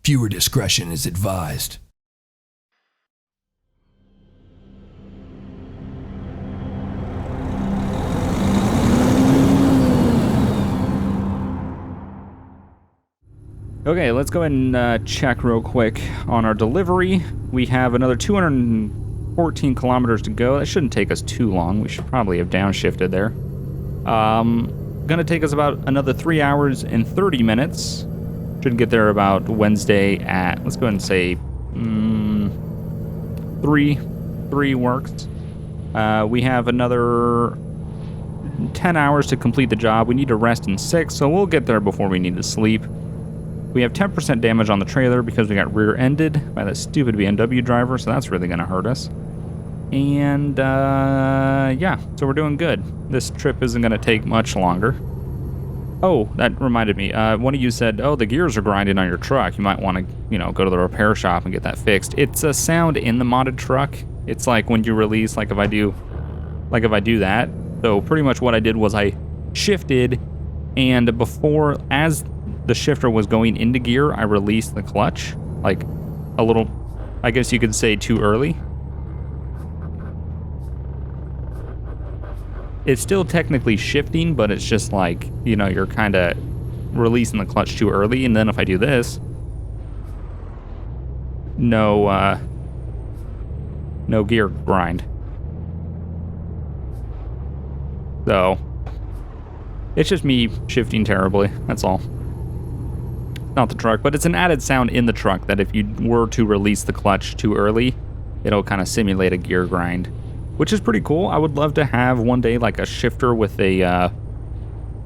Viewer discretion is advised. Okay, let's go ahead and check real quick on our delivery. We have another 214 kilometers to go. That shouldn't take us too long. We should probably have downshifted there. Gonna take us about another 3 hours and 30 minutes. Should get there about Wednesday at, let's go ahead and say, 3 works. We have another 10 hours to complete the job. We need to rest in 6, so we'll get there before we need to sleep. We have 10% damage on the trailer because we got rear-ended by that stupid BMW driver, so that's really going to hurt us. And, yeah, so we're doing good. This trip isn't going to take much longer. Oh, that reminded me. One of you said, oh, the gears are grinding on your truck. You might want to, go to the repair shop and get that fixed. It's a sound in the modded truck. It's like when you release, like if I do that. So pretty much what I did was I shifted, and as the shifter was going into gear, I released the clutch, like a little, I guess you could say too early. It's still technically shifting, but it's just like, you're kind of releasing the clutch too early. And then if I do this, no gear grind. So it's just me shifting terribly, that's all. Not the truck, but it's an added sound in the truck that if you were to release the clutch too early, it'll kind of simulate a gear grind, which is pretty cool. I would love to have one day like a shifter with a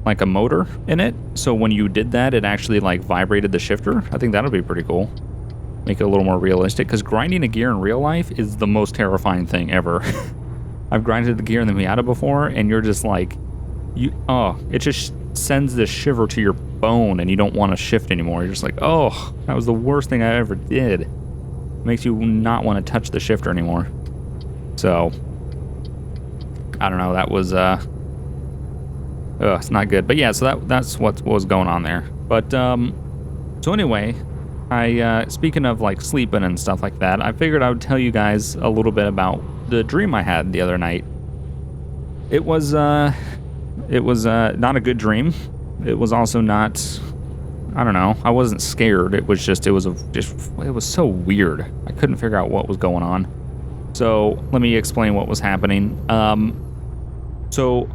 like a motor in it, so when you did that, it actually like vibrated the shifter. I think that would be pretty cool. Make it a little more realistic, because grinding a gear in real life is the most terrifying thing ever. I've grinded the gear in the Miata before, and you're just like, it just sends this shiver to your bone, and you don't want to shift anymore. You're just like, oh, that was the worst thing I ever did. It makes you not want to touch the shifter anymore. So, I don't know, that was, it's not good. But yeah, so that's what was going on there. But, so anyway, speaking of like sleeping and stuff like that, I figured I would tell you guys a little bit about the dream I had the other night. It was not a good dream. It was also not, I don't know, I wasn't scared. It was so weird. I couldn't figure out what was going on. So let me explain what was happening. So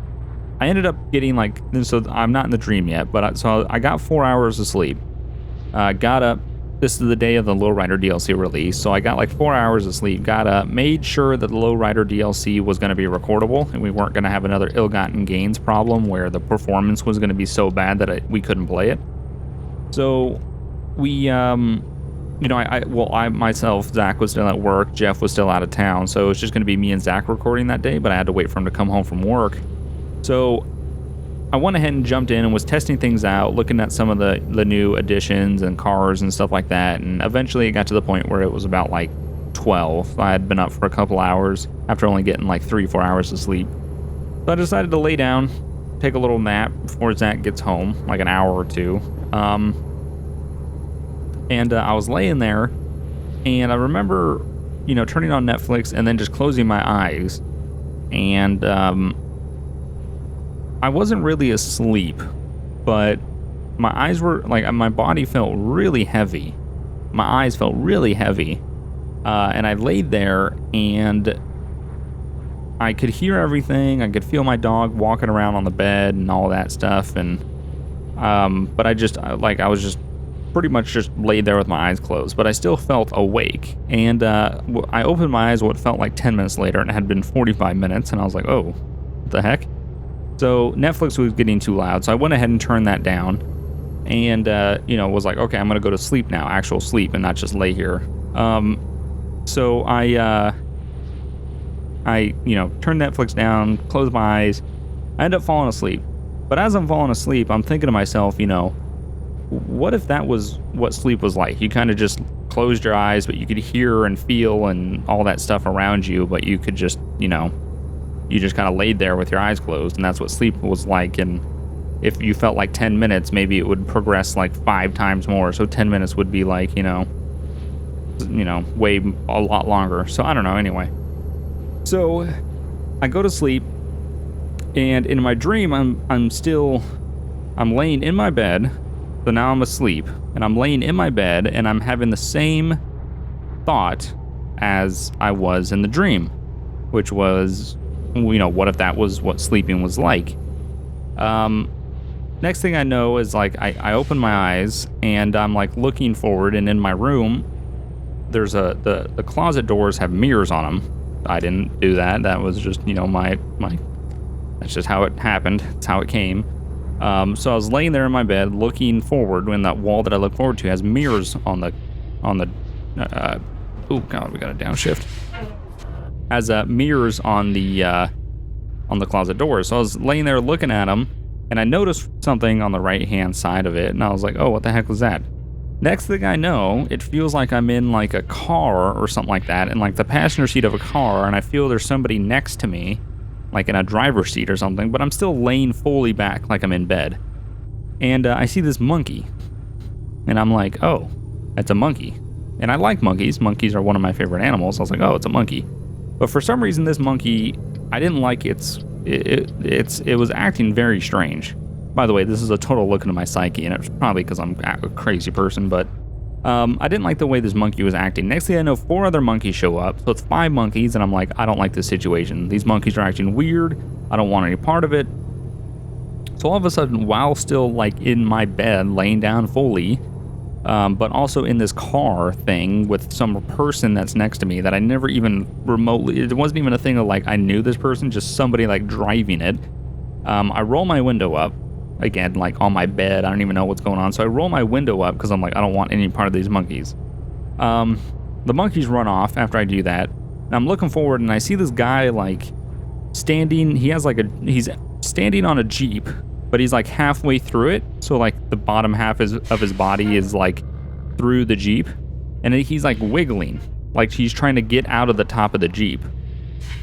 I ended up getting so I'm not in the dream yet, but I got 4 hours of sleep. Got up. This is the day of the Lowrider DLC release, so I got like 4 hours of sleep, got up, made sure that the Lowrider DLC was going to be recordable, and we weren't going to have another ill-gotten gains problem where the performance was going to be so bad that we couldn't play it. So we, I myself, Zach was still at work, Jeff was still out of town, so it was just going to be me and Zach recording that day, but I had to wait for him to come home from work. So I went ahead and jumped in and was testing things out, looking at some of the new additions and cars and stuff like that, and eventually it got to the point where it was about like 12. I had been up for a couple hours after only getting like 3-4 hours of sleep. So I decided to lay down, take a little nap before Zach gets home, like an hour or two. And I was laying there, and I remember, turning on Netflix and then just closing my eyes, and I wasn't really asleep, but my eyes were, my body felt really heavy. My eyes felt really heavy. And I laid there, and I could hear everything. I could feel my dog walking around on the bed and all that stuff. And, but I was just pretty much just laid there with my eyes closed, but I still felt awake. And I opened my eyes what felt like 10 minutes later, and it had been 45 minutes, and I was like, oh, what the heck? So Netflix was getting too loud, so I went ahead and turned that down, and was like, okay, I'm gonna go to sleep now, actual sleep, and not just lay here. So I turned Netflix down, closed my eyes. I ended up falling asleep. But as I'm falling asleep, I'm thinking to myself, what if that was what sleep was like? You kind of just closed your eyes, but you could hear and feel and all that stuff around you, but you could just, you just kind of laid there with your eyes closed, and that's what sleep was like. And if you felt like 10 minutes, maybe it would progress like 5 times more. So 10 minutes would be like, way a lot longer. So I don't know. Anyway, so I go to sleep, and in my dream, I'm laying in my bed. So now I'm asleep, and I'm laying in my bed, and I'm having the same thought as I was in the dream, which was, what if that was what sleeping was like? Next thing I know is like I open my eyes, and I'm like looking forward, and in my room, there's the closet doors have mirrors on them. I didn't do that. That was just my that's just how it happened. It's how it came. So I was laying there in my bed looking forward, when that wall that I look forward to has mirrors on the oh god, we got a downshift. Has mirrors on the closet door. So I was laying there looking at them, and I noticed something on the right hand side of it, and I was like, oh, what the heck was that? Next thing I know, it feels like I'm in like a car or something like that, in like the passenger seat of a car, and I feel there's somebody next to me, like in a driver's seat or something, but I'm still laying fully back like I'm in bed. And I see this monkey, and I'm like, oh, that's a monkey. And I like monkeys. Monkeys are one of my favorite animals. I was like, oh, it's a monkey. But for some reason, this monkey, I didn't like it was acting very strange. By the way, this is a total look into my psyche, and it's probably because I'm a crazy person, but I didn't like the way this monkey was acting. Next thing I know, 4 other monkeys show up, so it's 5 monkeys, and I'm like, I don't like this situation. These monkeys are acting weird. I don't want any part of it. So all of a sudden, while still like in my bed, laying down fully, but also in this car thing with some person that's next to me that I never even remotely, it wasn't even a thing of like I knew this person, just somebody like driving it. I roll my window up, again, like on my bed. I don't even know what's going on. So I roll my window up because I'm like, I don't want any part of these monkeys. The monkeys run off after I do that. And I'm looking forward, and I see this guy like standing. He's standing on a Jeep, but he's like halfway through it. So like the bottom half of his body is like through the Jeep, and he's like wiggling, like he's trying to get out of the top of the Jeep.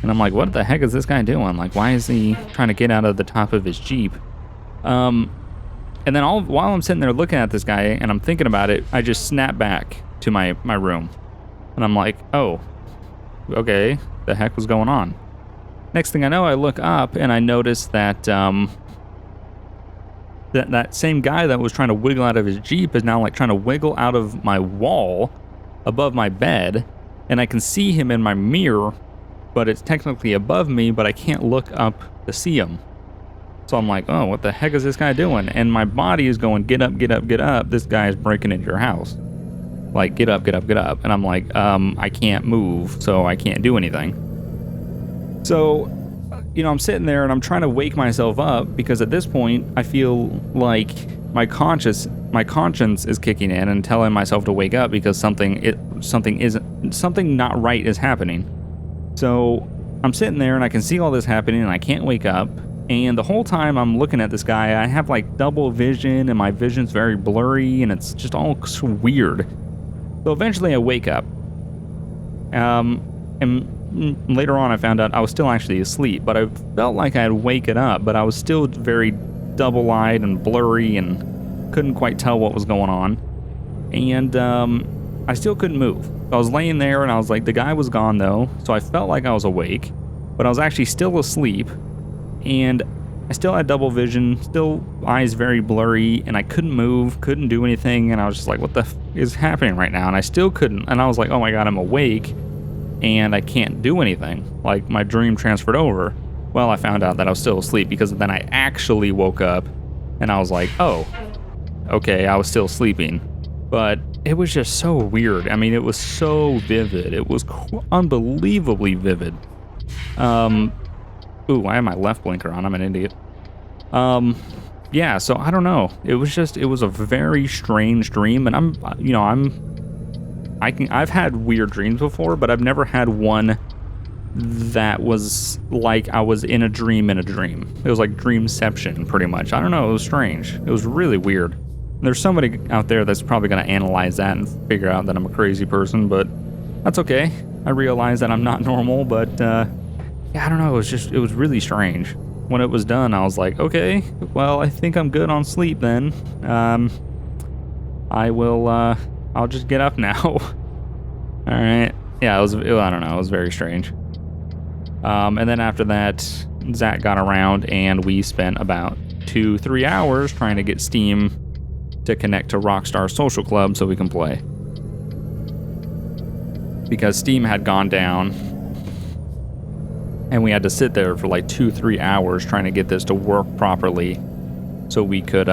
And I'm like, what the heck is this guy doing? Like, why is he trying to get out of the top of his Jeep? And then while I'm sitting there looking at this guy and I'm thinking about it, I just snap back to my room. And I'm like, oh, okay, the heck was going on? Next thing I know, I look up and I notice that that same guy that was trying to wiggle out of his Jeep is now like trying to wiggle out of my wall above my bed. And I can see him in my mirror, but it's technically above me, but I can't look up to see him. So I'm like, oh, what the heck is this guy doing? And my body is going, get up, get up, get up. This guy is breaking into your house. Like, get up, get up, get up. And I'm like, I can't move, so I can't do anything. So, I'm sitting there and I'm trying to wake myself up, because at this point I feel like my conscience is kicking in and telling myself to wake up because something not right is happening. So I'm sitting there and I can see all this happening and I can't wake up. And the whole time I'm looking at this guy, I have like double vision and my vision's very blurry and it's just all so weird. So eventually I wake up. And later on I found out I was still actually asleep, but I felt like I had waken up, but I was still very double-eyed and blurry and couldn't quite tell what was going on. And I still couldn't move. I was laying there and I was like, the guy was gone though, so I felt like I was awake, but I was actually still asleep. And I still had double vision, still eyes very blurry, and I couldn't move, couldn't do anything, and I was just like, what the f is happening right now? And I still couldn't, and I was like, oh my god, I'm awake, and I can't do anything. Like, my dream transferred over. Well, I found out that I was still asleep, because then I actually woke up, and I was like, oh, okay, I was still sleeping. But it was just so weird. I mean, it was so vivid. It was unbelievably vivid. Ooh, I have my left blinker on. I'm an idiot. Yeah, so I don't know. It was a very strange dream, and I've had weird dreams before, but I've never had one that was like I was in a dream in a dream. It was like dreamception, pretty much. I don't know. It was strange. It was really weird. There's somebody out there that's probably going to analyze that and figure out that I'm a crazy person, but that's okay. I realize that I'm not normal, but yeah, I don't know. It was really strange. when it was done, I was like, okay, well, I think I'm good on sleep then. I'll just get up now. All right. Yeah, I don't know, it was very strange. And then after that, Zach got around and we spent about 2-3 hours trying to get Steam to connect to Rockstar Social Club so we can play. Because Steam had gone down and we had to sit there for like 2-3 hours trying to get this to work properly so we could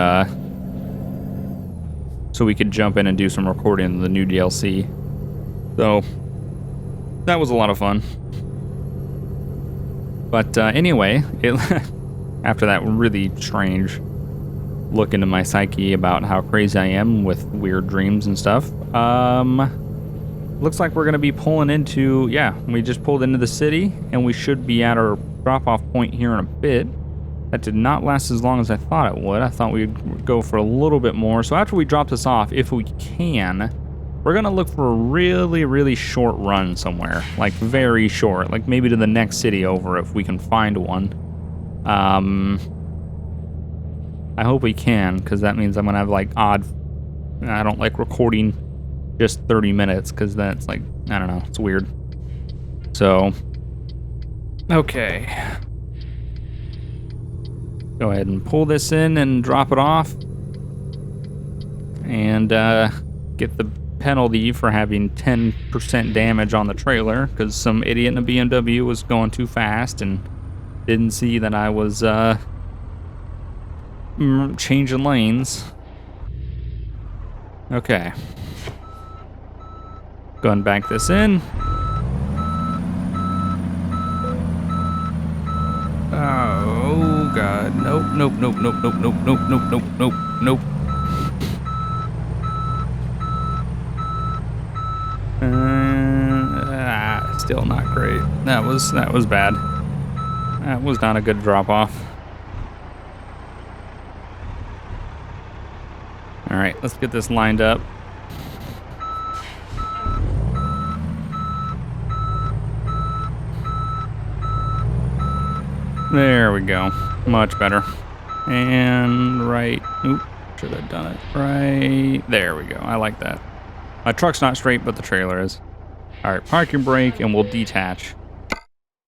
jump in and do some recording of the new DLC. So that was a lot of fun. But anyway, after that really strange look into my psyche about how crazy I am with weird dreams and stuff, looks like we're going to be pulling into, we just pulled into the city, and we should be at our drop-off point here in a bit. That did not last as long as I thought it would. I thought we'd go for a little bit more. So after we drop this off, if we can, we're going to look for a really, really short run somewhere. Like, very short. Like, maybe to the next city over if we can find one. I hope we can, because that means I'm going to have, like, I don't like recording just 30 minutes, because that's, like, I don't know. It's weird. So, okay. Go ahead and pull this in and drop it off. And, get the penalty for having 10% damage on the trailer because some idiot in a BMW was going too fast and didn't see that I was changing lanes. Okay. Go ahead and bank this in. Oh god. Nope, nope, nope, nope, nope, nope, nope, nope, nope, nope, nope. Still not great. That was bad. That was not a good drop off. All right, let's get this lined up. There we go. Much better. And right. Oop, should have done it right. There we go. I like that. My truck's not straight, but the trailer is. All right, parking brake, and we'll detach.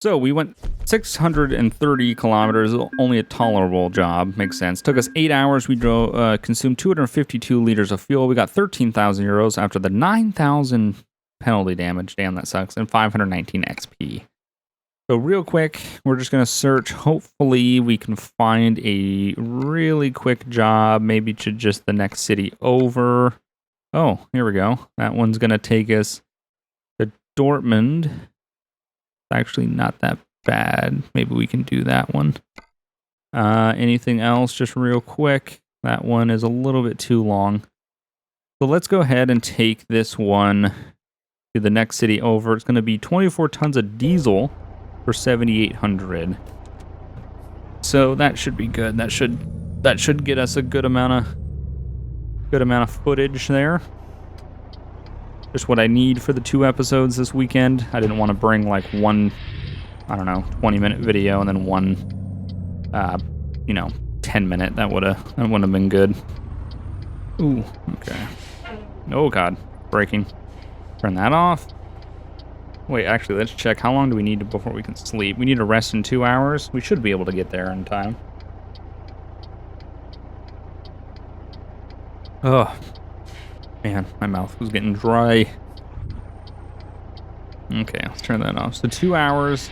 So we went 630 kilometers, only a tolerable job, makes sense. Took us 8 hours. We drove, consumed 252 liters of fuel. We got 13,000 euros after the 9,000 penalty damage. Damn, that sucks. And 519 XP. So real quick, we're just going to search. Hopefully we can find a really quick job, maybe to just the next city over. Oh, here we go. That one's going to take us to Dortmund. It's actually not that bad. Maybe we can do that one. Anything else just real quick? That one is a little bit too long. So let's go ahead and take this one to the next city over. It's going to be 24 tons of diesel for 7,800. So that should be good. That should get us a good amount of footage there. Just what I need for the 2 episodes this weekend. I didn't want to bring like one, I don't know, 20-minute video and then one 10-minute. That wouldn't have been good. Ooh, okay. Oh god, braking. Turn that off. Wait, actually, let's check. How long do we need before we can sleep? We need to rest in 2 hours. We should be able to get there in time. Oh, man, my mouth was getting dry. Okay, let's turn that off. So 2 hours.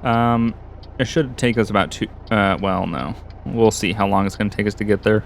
It should take us about well, no. We'll see how long it's going to take us to get there.